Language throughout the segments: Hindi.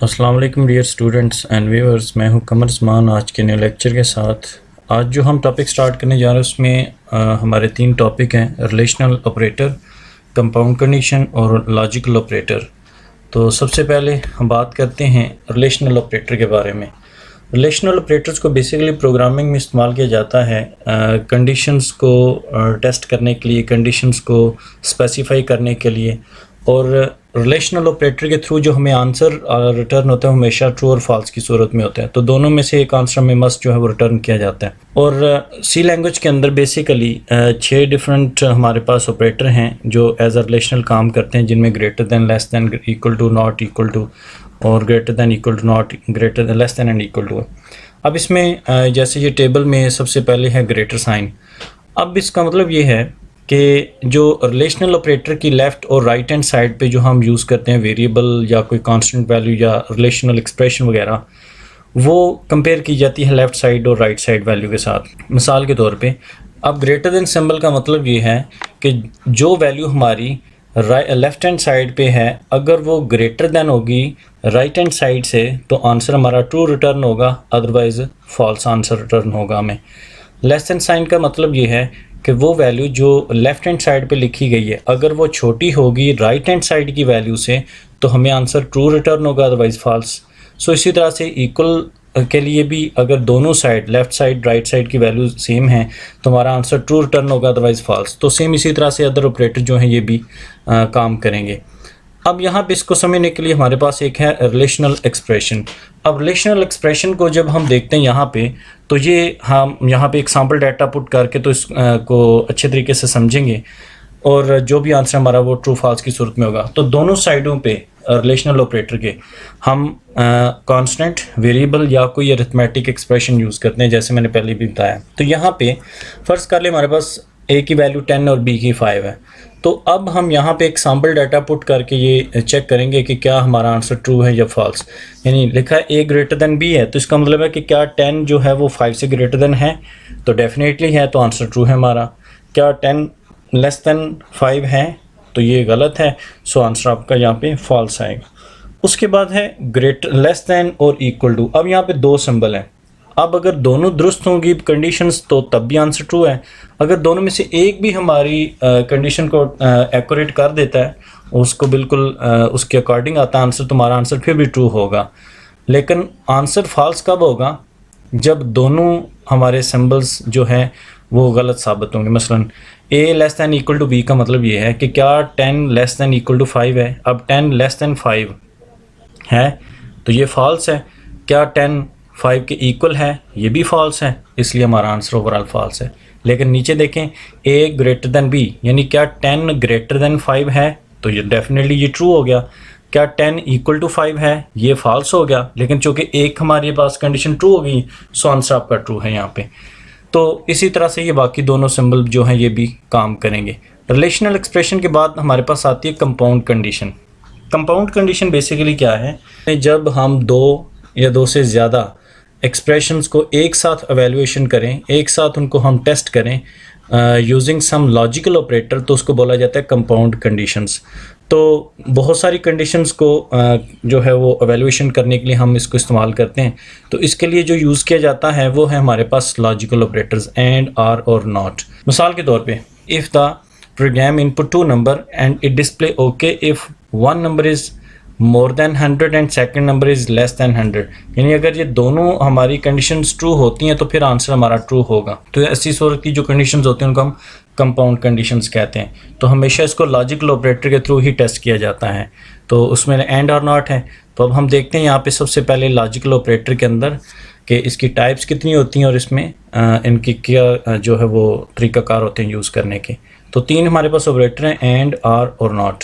अस्सलाम वालेकुम डियर स्टूडेंट्स एंड व्यूअर्स, मैं हूं कमर उस्मान। आज के नए लेक्चर के साथ आज जो हम टॉपिक स्टार्ट करने जा रहे हैं उसमें हमारे 3 टॉपिक हैं: रिलेशनल ऑपरेटर, कंपाउंड कंडीशन और लॉजिकल ऑपरेटर। तो सबसे पहले हम बात करते हैं रिलेशनल ऑपरेटर के बारे में। रिलेशनल ऑपरेटर्स को बेसिकली प्रोग्रामिंग में इस्तेमाल किया जाता है कंडीशंस को टेस्ट करने के लिए, कंडीशंस को स्पेसिफाई करने के लिए। और रिलेशनल ऑपरेटर के थ्रू जो हमें आंसर रिटर्न होता है हमेशा ट्रू और फॉल्स की सूरत में होता है। तो दोनों में से एक आंसर में मस्ट जो है वो रिटर्न किया जाता है। और सी लैंग्वेज के अंदर बेसिकली 6 डिफरेंट हमारे पास ऑपरेटर हैं जो एज अ रिलेशनल काम करते हैं, जिनमें greater than, less than, equal to, not equal to और greater than, equal to, not, greater than, less than and equal to है। अब इसमें जैसे ये टेबल में सबसे पहले है ग्रेटर साइन। अब इसका मतलब ये है कि जो रिलेशनल ऑपरेटर की लेफ़्ट और राइट हैंड साइड पे जो हम यूज़ करते हैं वेरिएबल या कोई कांस्टेंट वैल्यू या रिलेशनल एक्सप्रेशन वगैरह, वो कंपेयर की जाती है लेफ़्ट साइड और राइट साइड वैल्यू के साथ। मिसाल के तौर पे अब ग्रेटर देन सिंबल का मतलब ये है कि जो वैल्यू हमारी लेफ़्ट हैंड साइड पे है, अगर वो ग्रेटर देन होगी राइट हैंड साइड से तो आंसर हमारा ट्रू रिटर्न होगा, अदरवाइज़ फॉल्स आंसर रिटर्न होगा हमें। लेस देन साइन का मतलब ये है कि वो वैल्यू जो लेफ़्ट हैंड साइड पे लिखी गई है, अगर वो छोटी होगी राइट हैंड साइड की वैल्यू से तो हमें आंसर ट्रू रिटर्न होगा, अदरवाइज़ फॉल्स। सो इसी तरह से इक्वल के लिए भी अगर दोनों side left side right side की वैल्यू सेम है तो हमारा आंसर ट्रू रिटर्न होगा, अदरवाइज़ फॉल्स। तो सेम इसी तरह से अदर ऑपरेटर जो हैं ये भी काम करेंगे। अब यहाँ पे इसको समझने के लिए हमारे पास एक है रिलेशनल एक्सप्रेशन। अब रिलेशनल एक्सप्रेशन को जब हम देखते हैं यहाँ पे, तो ये हम यहाँ पे एक सैम्पल डाटा पुट करके तो इसको अच्छे तरीके से समझेंगे और जो भी आंसर हमारा वो ट्रू फॉल्स की सूरत में होगा। तो दोनों साइडों पे रिलेशनल ऑपरेटर के हम कांस्टेंट, वेरिएबल या कोई अरिथमेटिक एक्सप्रेशन यूज़ करते हैं, जैसे मैंने पहले भी बताया। तो यहाँ पे फ़र्ज़ कर ले हमारे पास ए की वैल्यू 10 और बी की 5 है। तो अब हम यहाँ पे एक सैम्पल डाटा पुट करके ये चेक करेंगे कि क्या हमारा आंसर ट्रू है या फॉल्स। यानी लिखा है ए ग्रेटर देन बी है, तो इसका मतलब है कि क्या 10 जो है वो 5 से ग्रेटर देन है, तो डेफिनेटली है, तो आंसर ट्रू है हमारा। क्या 10 लेस देन 5 है, तो ये गलत है, सो आंसर आपका यहाँ पे फॉल्स आएगा। उसके बाद है ग्रेटर, लेस देन और इक्वल टू। अब यहाँ पे 2 सिंबल हैं। अब अगर दोनों दुरुस्त होंगी कंडीशंस तो तब भी आंसर ट्रू है। अगर दोनों में से एक भी हमारी कंडीशन को एक्यूरेट कर देता है, उसको बिल्कुल उसके अकॉर्डिंग आता है आंसर, तो हमारा आंसर फिर भी ट्रू होगा। लेकिन आंसर फॉल्स कब होगा? जब दोनों हमारे सिंबल्स जो हैं वो गलत साबित होंगे। मसलन a less than equal to b का मतलब ये है कि क्या 10 लेस दैन इक्वल टू 5 है। अब 10 लेस दैन 5 है तो ये फॉल्स है। क्या 10 5 के इक्वल है, ये भी फॉल्स है, इसलिए हमारा आंसर ओवरऑल फॉल्स है। लेकिन नीचे देखें ए ग्रेटर देन बी, यानी क्या 10 ग्रेटर देन 5 है, तो ये डेफिनेटली ये ट्रू हो गया। क्या 10 इक्वल टू 5 है, ये फॉल्स हो गया। लेकिन चूँकि एक हमारे पास कंडीशन ट्रू हो गई, सो आंसर आपका ट्रू है यहाँ पे। तो इसी तरह से ये बाकी दोनों सिंबल जो हैं ये भी काम करेंगे। रिलेशनल एक्सप्रेशन के बाद हमारे पास आती है compound condition. Compound condition basically क्या है? जब हम 2 या 2 से ज़्यादा एक्सप्रेशंस को एक साथ एवेल्युएशन करें, एक साथ उनको हम टेस्ट करें यूजिंग सम लॉजिकल ऑपरेटर, तो उसको बोला जाता है कंपाउंड कंडीशंस। तो बहुत सारी कंडीशंस को जो है वो एवेल्युएशन करने के लिए हम इसको इस्तेमाल करते हैं। तो इसके लिए जो यूज़ किया जाता है वो है हमारे पास लॉजिकल ऑपरेटर्स एंड, आर और नॉट। मिसाल के तौर पे if the program input 2 number and it display okay if 1 number is more than 100 and second number is less than 100, यानी अगर ये दोनों हमारी कंडीशंस ट्रू होती हैं तो फिर आंसर हमारा ट्रू होगा। तो ऐसी सूरत की जो कंडीशंस होती हैं उनको हम कंपाउंड कंडीशंस कहते हैं। तो हमेशा इसको लॉजिकल ऑपरेटर के थ्रू ही टेस्ट किया जाता है। तो उसमें एंड और नॉट है। तो अब हम देखते हैं यहाँ पे सबसे पहले लॉजिकल ऑपरेटर के अंदर कि इसकी टाइप्स कितनी होती हैं और इसमें इनकी क्या जो है वो तरीक़ाकार होते हैं यूज़ करने के। तो 3 हमारे पास ऑपरेटर हैं, एंड, आर और नॉट।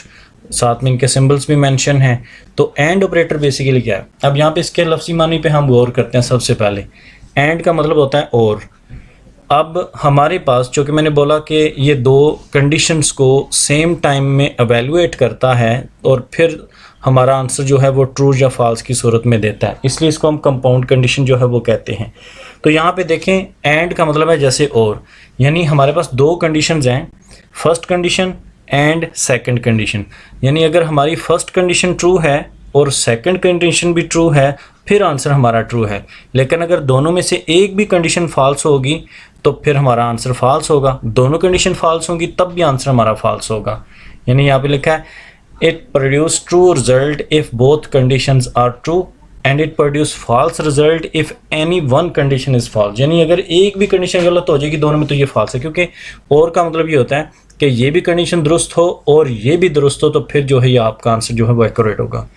साथ में इनके सिंबल्स भी मेंशन हैं। तो एंड ऑपरेटर बेसिकली क्या है? अब यहाँ पे इसके लफ्ज़ी मानी पे हम गौर करते हैं। सबसे पहले एंड का मतलब होता है और। अब हमारे पास चूँकि मैंने बोला कि ये 2 कंडीशंस को सेम टाइम में एवेल्युएट करता है और फिर हमारा आंसर जो है वो ट्रू या फॉल्स की सूरत में देता है, इसलिए इसको हम कंपाउंड कंडीशन जो है वो कहते हैं। तो यहाँ पे देखें एंड का मतलब है जैसे और, यानी हमारे पास 2 कंडीशंस हैं, first condition and second condition. यानी अगर हमारी फर्स्ट कंडीशन ट्रू है और सेकंड कंडीशन भी ट्रू है, फिर आंसर हमारा ट्रू है। लेकिन अगर दोनों में से एक भी कंडीशन फॉल्स होगी तो फिर हमारा आंसर फॉल्स होगा। दोनों कंडीशन फॉल्स होंगी तब भी आंसर हमारा फॉल्स होगा। यानी यहाँ पे लिखा है it produce true result if both conditions are true and it produce false result if any one condition is false. यानी अगर एक भी कंडीशन गलत हो जाएगी दोनों में तो ये फॉल्स है, क्योंकि और का मतलब ये होता है कि ये भी कंडीशन दुरुस्त हो और ये भी दुरुस्त हो तो फिर जो है ये आपका आंसर जो है वो एक्यूरेट होगा।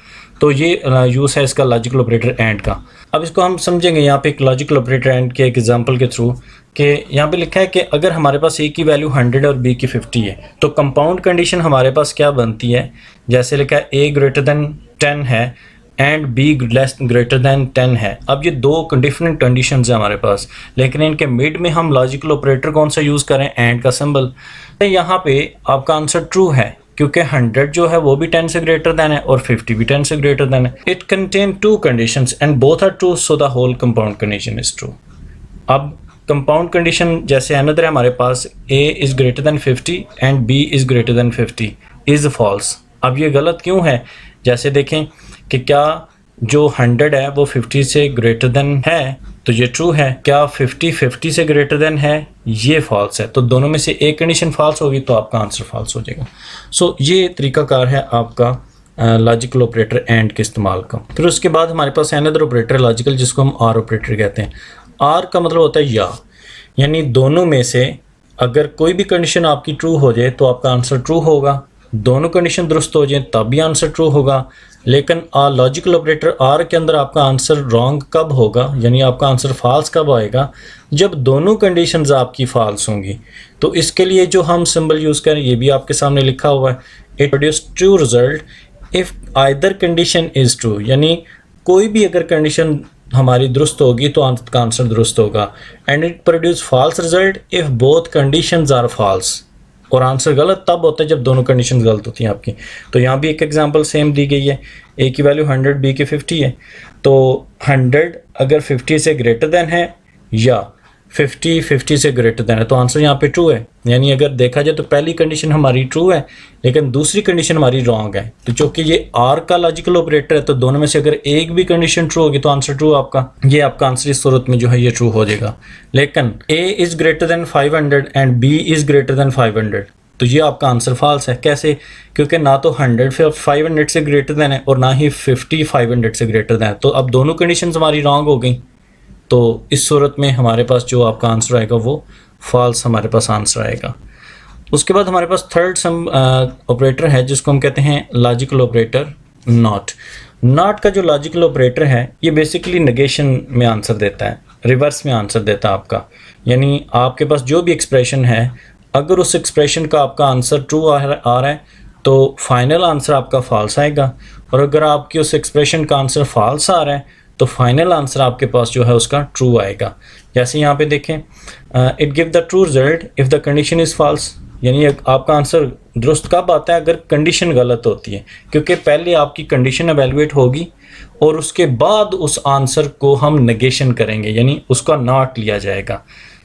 तो ये यूज़ है इसका लॉजिकल ऑपरेटर एंड का। अब इसको हम समझेंगे यहाँ पे एक लॉजिकल ऑपरेटर एंड के एक एग्जांपल के थ्रू कि यहाँ पे लिखा है कि अगर हमारे पास ए की वैल्यू 100 और बी की 50 है तो कंपाउंड कंडीशन हमारे पास क्या बनती है। जैसे लिखा है ए ग्रेटर देन 10 है and be less greater than 10 है। अब ये दो डिफरेंट कंडीशंस है हमारे पास, लेकिन इनके मिड में हम लॉजिकल ऑपरेटर कौन सा यूज़ करें, एंड का सिंबल। यहाँ पे आपका आंसर ट्रू है क्योंकि 100 जो है वो भी 10 से ग्रेटर देन है और 50 भी 10 से ग्रेटर देन है। It contain two conditions and both are true so the whole compound condition is true. अब कंपाउंड कंडीशन जैसे अनदर है हमारे पास a is greater than 50 and b is greater than 50 is false. अब ये गलत क्यों है, जैसे देखें कि क्या जो 100 है वो 50 से ग्रेटर देन है तो ये ट्रू है, क्या 50 से ग्रेटर देन है ये फॉल्स है। तो दोनों में से एक कंडीशन फॉल्स होगी तो आपका आंसर फॉल्स हो जाएगा। सो ये तरीकाकार है आपका लॉजिकल ऑपरेटर एंड के इस्तेमाल का। फिर उसके बाद हमारे पास अनदर ऑपरेटर लॉजिकल जिसको हम आर ऑपरेटर कहते हैं। आर का मतलब होता है या, यानी दोनों में से अगर कोई भी कंडीशन आपकी ट्रू हो जाए तो आपका आंसर ट्रू होगा, दोनों कंडीशन दुरुस्त हो जाए तब भी आंसर ट्रू होगा। लेकिन लॉजिकल ऑपरेटर आर के अंदर आपका आंसर रॉन्ग कब होगा, यानी आपका आंसर फॉल्स कब आएगा, जब दोनों कंडीशंस आपकी फॉल्स होंगी। तो इसके लिए जो हम सिंबल यूज़ करें ये भी आपके सामने लिखा हुआ है, it produce true result if either condition is true. यानी कोई भी अगर कंडीशन हमारी दुरुस्त होगी तो आपका आंसर दुरुस्त होगा। And it produce false result if both conditions are false. और आंसर गलत तब होता है जब दोनों कंडीशन गलत होती हैं आपकी। तो यहाँ भी एक एग्जांपल सेम दी गई है, ए की वैल्यू 100 बी की 50 है। तो 100 अगर 50 से ग्रेटर देन है या 50 से ग्रेटर देन है तो आंसर यहाँ पे ट्रू है। यानी अगर देखा जाए तो पहली कंडीशन हमारी ट्रू है लेकिन दूसरी कंडीशन हमारी रॉन्ग है। तो चूँकि ये आर का लॉजिकल ऑपरेटर है तो दोनों में से अगर एक भी कंडीशन ट्रू होगी तो आंसर ट्रू आपका, ये आपका आंसर इस सूरत में जो है ये ट्रू हो जाएगा। लेकिन A is greater than 500 and B is greater than 500 तो ये आपका आंसर फॉल्स है। कैसे, क्योंकि ना तो 100 500 से ग्रेटर देन है और ना ही 50 500 से ग्रेटर देन है। तो अब दोनों कंडीशन हमारी रॉन्ग हो गई। तो इस सूरत में हमारे पास जो आपका आंसर आएगा वो फॉल्स हमारे पास आंसर आएगा। उसके बाद हमारे पास थर्ड ऑपरेटर है जिसको हम कहते हैं लॉजिकल ऑपरेटर नॉट। नॉट का जो लॉजिकल ऑपरेटर है ये बेसिकली नेगेशन में आंसर देता है, रिवर्स में आंसर देता है आपका। यानी आपके पास जो भी एक्सप्रेशन है अगर उस एक्सप्रेशन का आपका आंसर ट्रू आ रहा है तो फाइनल आंसर आपका फॉल्स आएगा, और अगर आपकी उस एक्सप्रेशन का आंसर फॉल्स आ रहा है तो फाइनल आंसर आपके पास जो है उसका ट्रू आएगा। जैसे यहाँ पे देखें it give the true result if the condition is false. यानी आपका आंसर दुरुस्त कब आता है, अगर कंडीशन गलत होती है, क्योंकि पहले आपकी कंडीशन एवेलुएट होगी और उसके बाद उस आंसर को हम नेगेशन करेंगे, यानी उसका नॉट लिया जाएगा।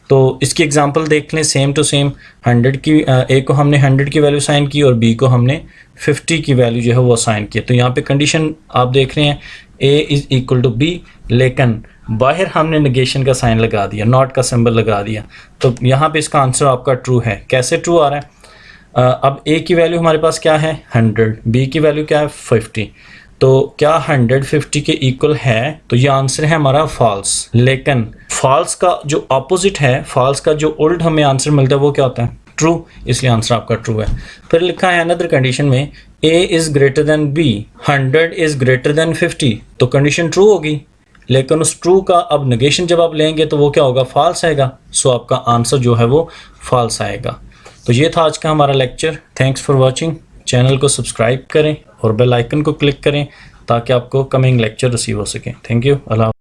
तो इसकी एग्जांपल देख लें, सेम टू सेम 100 की ए को हमने 100 की वैल्यू साइन की और बी को हमने 50 की वैल्यू जो है वो साइन की। तो यहाँ पे कंडीशन आप देख रहे हैं A is equal to B, लेकिन बाहर हमने नेगेशन का साइन लगा दिया, नॉट का सिंबल लगा दिया। तो यहाँ पे इसका आंसर आपका ट्रू है। कैसे ट्रू आ रहा है, अब ए की वैल्यू हमारे पास क्या है 100, बी की वैल्यू क्या है 50। तो क्या 100 50 के इक्वल है, तो ये आंसर है हमारा फॉल्स। लेकिन फॉल्स का जो ऑपोजिट है, फॉल्स का जो उल्ट हमें आंसर मिलता है वो क्या होता है, ट्रू, इसलिए आंसर आपका ट्रू है। फिर लिखा है अनदर कंडीशन में a is greater then b, 100 is greater than 50, तो कंडीशन ट्रू होगी। लेकिन उस ट्रू का अब नेगेशन जब आप लेंगे तो वो क्या होगा, फॉल्स आएगा। सो आपका आंसर जो है वो फॉल्स आएगा। तो ये था आज का हमारा lecture. Thanks for watching. Channel को सब्सक्राइब करें और बेल आइकन को क्लिक करें ताकि आपको कमिंग लेक्चर रिसीव हो सके। Thank you. अल्लाह।